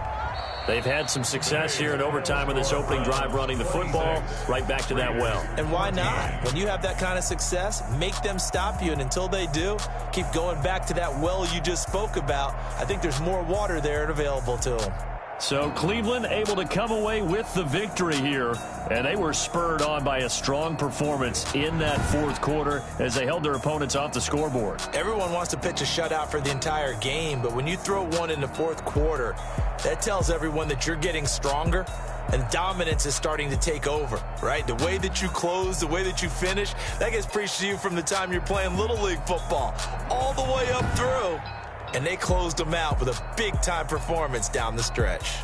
They've had some success here in overtime in this opening drive running the football. Right back to that well. And why not? When you have that kind of success, make them stop you. And until they do, keep going back to that well you just spoke about. I think there's more water there and available to them. So Cleveland able to come away with the victory here, and they were spurred on by a strong performance in that 4th quarter as they held their opponents off the scoreboard. Everyone wants to pitch a shutout for the entire game, but when you throw one in the 4th quarter, that tells everyone that you're getting stronger and dominance is starting to take over, right? The way that you close, the way that you finish, that gets preached to you from the time you're playing Little League football all the way up through. And they closed them out with a big-time performance down the stretch.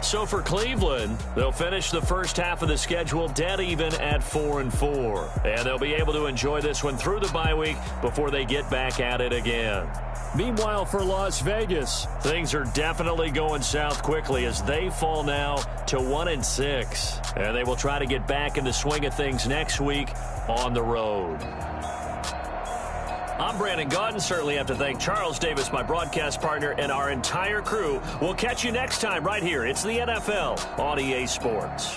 So for Cleveland, they'll finish the first half of the schedule dead even at 4-4. And they'll be able to enjoy this one through the bye week before they get back at it again. Meanwhile, for Las Vegas, things are definitely going south quickly as they fall now to 1-6. And they will try to get back in the swing of things next week on the road. I'm Brandon Gaudin. Certainly have to thank Charles Davis, my broadcast partner, and our entire crew. We'll catch you next time right here. It's the NFL on EA Sports.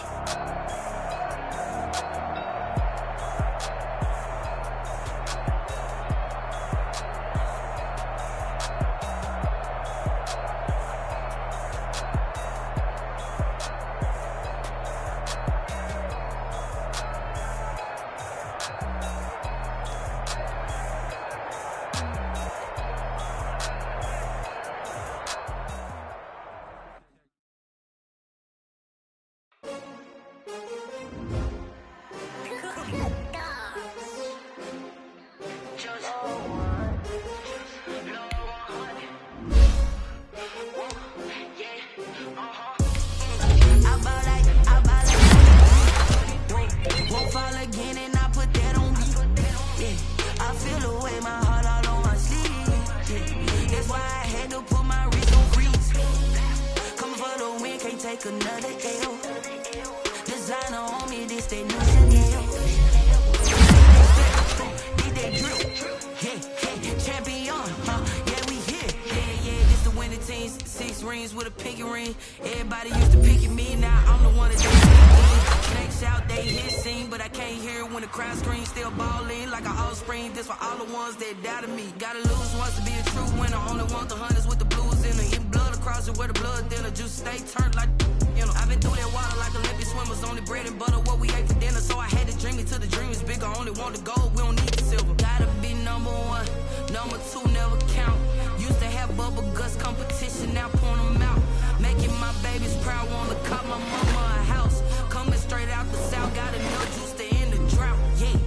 Everybody used to pick at me, now I'm the one that they speak in. Next out, they hit scene, but I can't hear it when the crowd screams. Still ballin' like an offspring. This for all the ones that doubted me. Gotta lose once to be a true winner. Only want the hunters with the blues in it. Getting blood across it where the blood thinner. Juice stay turned like, you know. I've been through that water like Olympic swimmers. Only bread and butter, what we ate for dinner. So I had to dream it till the dream is bigger. Only want the gold, we don't need the silver. Gotta be number one, number two never count. Used to have bubble guts competition, now point them out. Making my babies proud, wanna cop my mama a house. Coming straight out the south, got enough juice to end the drought. Yeah,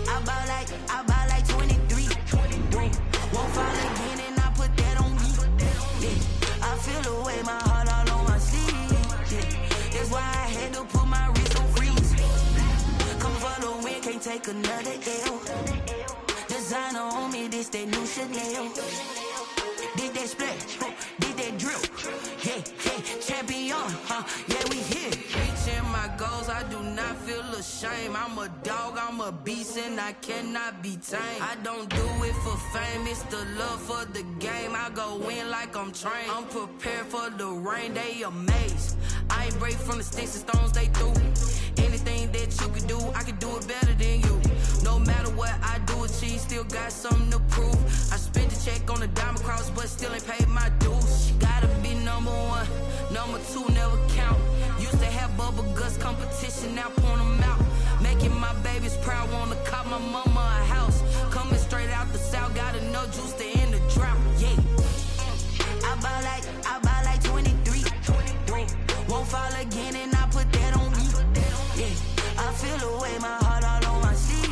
I buy like 23. Won't fall again and I put that on me. Yeah, I feel away, my heart all on my sleeve. Yeah, that's why I had to put my wrist on freeze. Come for the win, can't take another L. Designer on me, this that new Chanel. Did that splash, did that drill. Yeah, champion, yeah, we here. Reaching my goals, I do not feel ashamed. I'm a dog, I'm a beast, and I cannot be tamed. I don't do it for fame, it's the love for the game. I go in like I'm trained. I'm prepared for the rain, they amazed. I ain't break from the sticks and stones they threw. Anything that you could do, I could do it better than you. No matter what I do achieve, still got something to prove. I spent the check on the diamond cross, but still ain't paid my dues. Gotta be number one, number two never count. Used to have bubble guts competition, now point them out. Making my babies proud, wanna cop my mama a house. Coming straight out the south, got enough juice to end the drought. Yeah, I buy like 23. Won't fall again and I put that on me. Yeah, I feel away, my heart all on my sleeve.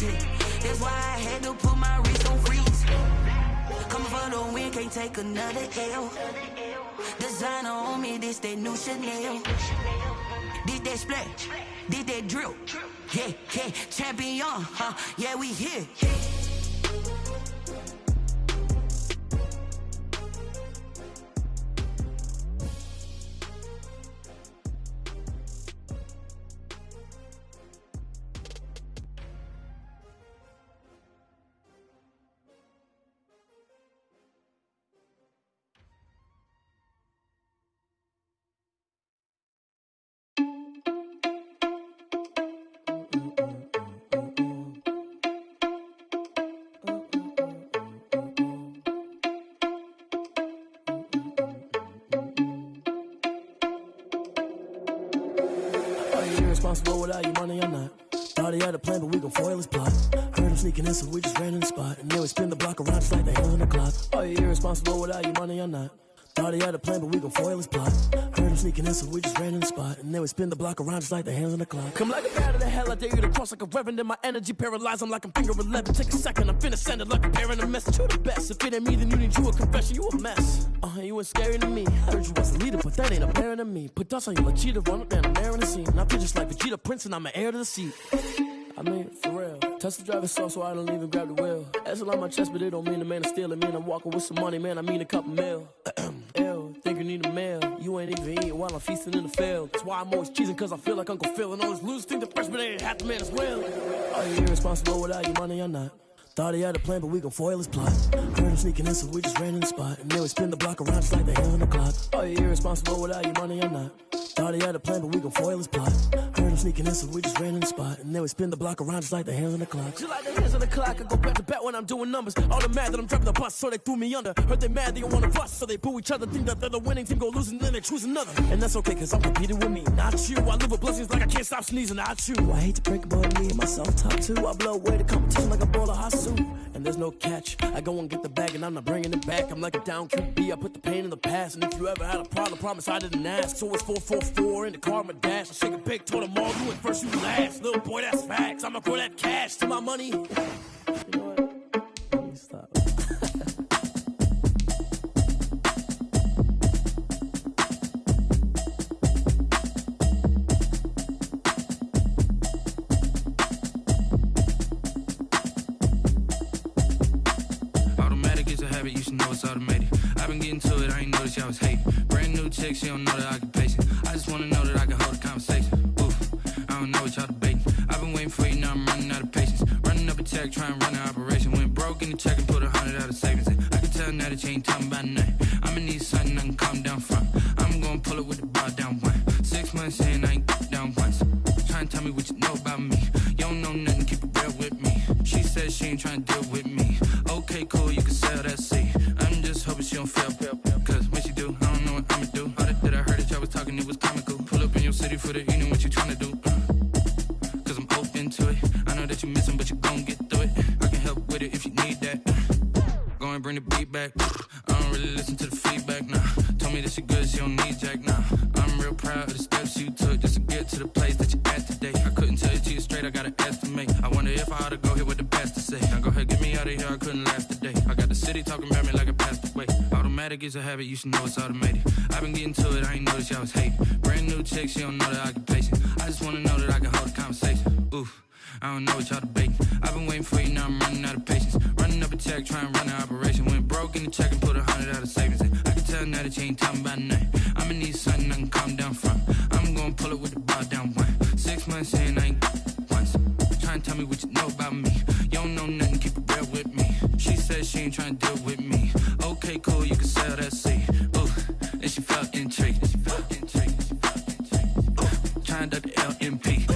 Yeah, that's why I had to put my wrist on freeze. Coming for the win, can't take another L. Designer on me, this that new Chanel. Did that splash, did that drill. Yeah, champion, yeah, we here. Responsible without your money or not. Thought he had a plan, but we gon' foil his plot. Heard him sneaking in, so we just ran in the spot. And then we spin the block around just like the hands on the clock. Are you irresponsible without your money or not? Thought he had a plan, but we gon' foil his plot. Heard him sneaking in, so we just ran in the spot. And then we spin the block around just like the hands on the clock. Come like a bat of the hell, I dare you to cross like a reverend. And my energy paralyzed, I'm like I'm finger 11. Take a second, I'm finna send it like a parent a message. You the best, if it ain't me, then you need you a confession. You a mess, you ain't scary to me. Heard you was a leader, but that ain't apparent to me. Put dust on you like cheetah, run up down the air in the scene. And I feel just like Vegeta Prince, and I'm an heir to the seat. I mean, for real. Touch the driver's soft, so I don't even grab the wheel. That's on my chest, but it don't mean the man is stealing. Man, I'm walking with some money, man, I mean a couple mil. Ew, think you need a meal. You ain't even eating while I'm feasting in the field. That's why I'm always cheesing, cause I feel like Uncle Phil. And all those losers think the freshman ain't half the man as well. Are you irresponsible without your money or not? Thought he had a plan, but we gon' foil his plot. Heard him sneaking in, so we just ran in the spot. And then we spin the block around just like the hands on the clock. Are you irresponsible without your money or not? Thought he had a plan, but we gon' foil his plot. Heard him sneaking in, so we just ran in the spot. And then we spin the block around just like the hands on the clock. Just like the hands on the clock, I go back to back when I'm doing numbers. All the mad that I'm dropping the bus, so they threw me under. Heard they mad, they don't wanna bust, so they boo each other. Think that they're the winning team, go losing, then they choose another. And that's okay, cause I'm competing with me, not you. I live with blessings like I can't stop sneezing, not you. I hate to break it, but me and myself top two. I blow away the competition like a ball of hot soup. And there's no catch, I go and get the bag and I'm not bringing it back. I'm like a down QB, I put the pain in the past. And if you ever had a problem, promise I didn't ask. So it's 444 in the car, my dash. I shake a big, told them all, you went first, you last. Little boy, that's facts, I'ma throw that cash to my money. You know what? Let me stop. You should know it's automated. I've been getting to it, I ain't noticed y'all was hating. Brand new chick, she don't know the occupation. I just wanna know that I can hold a conversation. Oof, I don't know what y'all debating. I've been waiting for you, now I'm running out of patience. Running up a check, trying to run an operation. Went broke in the check and put 100 out of savings in. I can tell now that you ain't talking about nothing. I'ma need something I can calm down from. said she ain't trying to deal with me. Okay, cool, you can sell that seat. I'm just hoping she don't fail. Cause when she do, I don't know what I'ma do. All that I heard that y'all was talking, it was comical. Pull up in your city for the evening, what you trying to do? Cause I'm open to it. I know that you missing, but you gon' get through it. I can help with it if you need that. Go and bring the beat back. I don't really listen to the feedback, nah. Told me that she good, she don't need jack, nah. I'm real proud of the steps you took just to get to the place that you at today. I couldn't tell you to you straight, I gotta estimate. I wonder if I ought to go here with the best to say. Now go ahead, get me out of here, I couldn't last today. I got the city talking about me like I passed away. Automatic is a habit, you should know it's automated. I've been getting to it, I ain't noticed y'all was hating. Brand new chick, she don't know the occupation. I just wanna know that I can hold a conversation. Oof, I don't know what y'all debating. I've been waiting for you, now I'm running out of patience. Running up a check, trying to run an operation. Went broke in the check and put 100 out of savings in. I can tell now that you ain't talking about nothing. I'ma need something I can calm down from. I'm gonna pull it with the bar down one. 6 months in, I ain't once. Trying to tell me what you know about me. You don't know nothing, keep it real with me. She said she ain't trying to deal with me. Okay, cool, you can sell that seat. Ooh, and she felt intrigued. Trying to duck the LMP.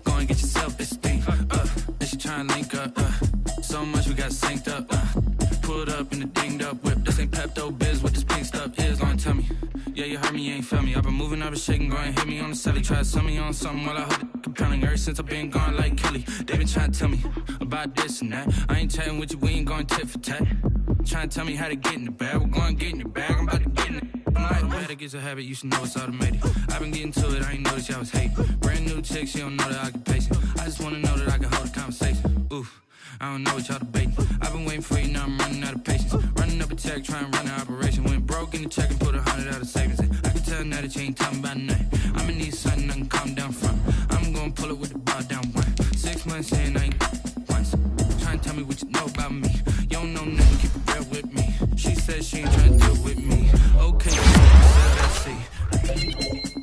Go and get your self-esteem. And she trying to link up. So much we got synced up. Pulled up in the dinged up whip. This ain't Pepto-Biz, what this pink stuff is. Long tell me. Yeah, you heard me, you ain't felt me. I've been moving, I've been shaking, go and hit me on the celly. Try to sell me on something while I hold it compelling. Ever since I've been gone like Kelly, they been trying to tell me about this and that. I ain't chatting with you, we ain't going tit for tat. Trying to tell me how to get in the bag. We're going to get in the bag, I'm about to get in it. Automatic is a habit, you should know it's automated. I've been getting to it, I ain't noticed y'all was hating. Brand new chick, she don't know the occupation. I just wanna know that I can hold a conversation. Oof, I don't know what y'all debating. I've been waiting for you, now I'm running out of patience. Running up a check, trying to run an operation. Went broke in the check and put 100 out of savings in. I can tell now that you ain't talking about nothing. I'ma need something I can calm down from. I'm gonna pull it with the bar down one. 6 months in, I ain't once. Trying to tell me what you know about me. You don't know nothing, keep it real with me. She said she ain't trying to deal with me. Okay, sell that seat.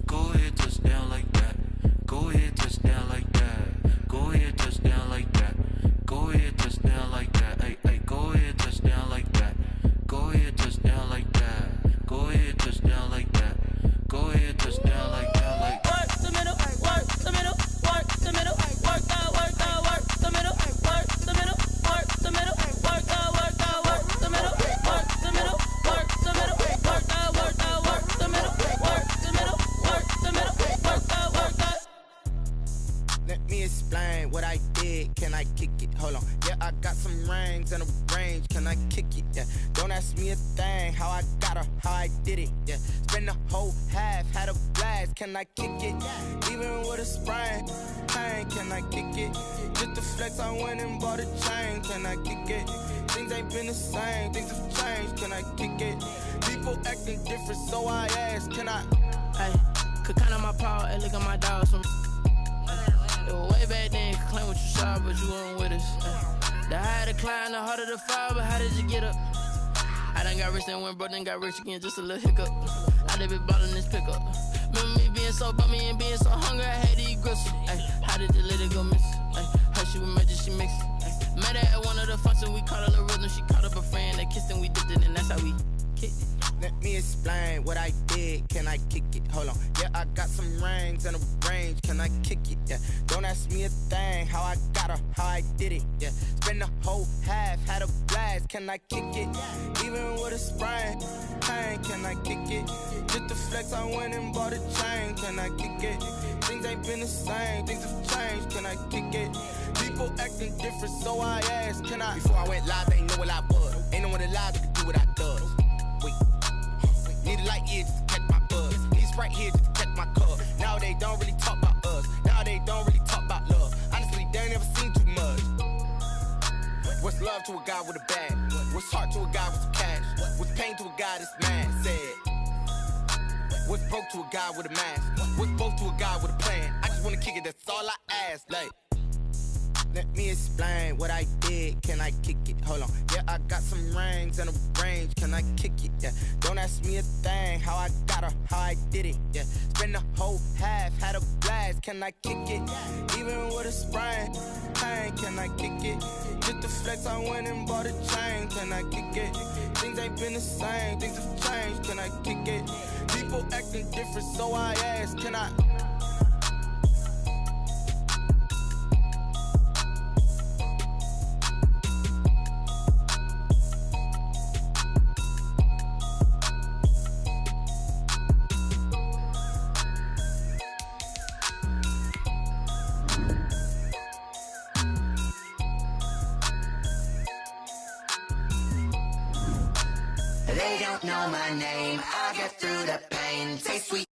Go ahead, touch down like that. Go ahead, touch down like that. Go ahead, touch down like that. Go ahead, touch down like that. Hey, hey, go ahead, touch down like that. Go ahead, touch down like that. Go ahead, touch down like that. Go ahead, touch down like that. Like work the middle, work the middle, work the middle, work out, work out, work the middle, work the middle, work the middle, work out, work out, work the middle, work the middle, work the middle, work out, work out, work the middle, work the middle, work the middle, work out, work out. me explain what I did. Can I kick it? Hold on. Yeah, I got some rings and a range. Can I kick it? Yeah. Don't ask me a thing. How I got her, how I did it. Yeah. Spend the whole half, had a blast. Can I kick it? Even with a sprain, pain. Can I kick it? Just to flex, I went and bought a chain. Can I kick it? Things ain't been the same. Things have changed. Can I kick it? People acting different, so I ask. Can I? Hey, could count on my power and look at my dogs from. It was way back then, could claim what you saw, but you weren't with us. The higher the climb, the harder the fall, but how did you get up? I done got rich and went broke, then got rich again, just a little hiccup. I done been ballin' this pickup. Remember me being so bummy and being so hungry, I had to eat gristle. Ay, how did you let it go miss? Ay, her she was magic, she mixed. Met her at one of the functions, we caught a little rhythm, she caught up a friend, they kissed and we dipped it, and that's how we kicked it. Let me explain what I did. Can I kick it? Hold on. Yeah, I got some rings and a range. Can I kick it? Yeah. Don't ask me a thing. How I got her, how I did it. Yeah. Spend the whole half, had a blast. Can I kick it? Even with a sprain, pain. Can I kick it? Just to flex, I went and bought a chain. Can I kick it? Things ain't been the same. Things have changed. Can I kick it? People acting different, so I asked. Can I? Before I went live, they ain't know what I was. Ain't no one alive that could do what I does. Wait. Need a light here just to catch my buzz. Need Sprite here just to catch my cup. Now they don't really talk about us. Now they don't really talk about love. Honestly, they ain't never seen too much. What's love to a guy with a bag? What's heart to a guy with some cash? What's pain to a guy that's mad? Said. What's broke to a guy with a mask? What's broke to a guy with a plan? I just wanna kick it, that's all I ask. Like, let me explain what I did. Can I kick it? Hold on. Yeah, I got some rings and a range. Can I kick it? Yeah. Don't ask me a thing. How I got her, how I did it. Yeah. Spend the whole half, had a blast. Can I kick it? Even with a sprain, pain. Can I kick it? Just to flex, I went and bought a chain. Can I kick it? Things ain't been the same. Things have changed. Can I kick it? People acting different, so I ask. Can I? They don't know my name, I get through the pain. Taste sweet.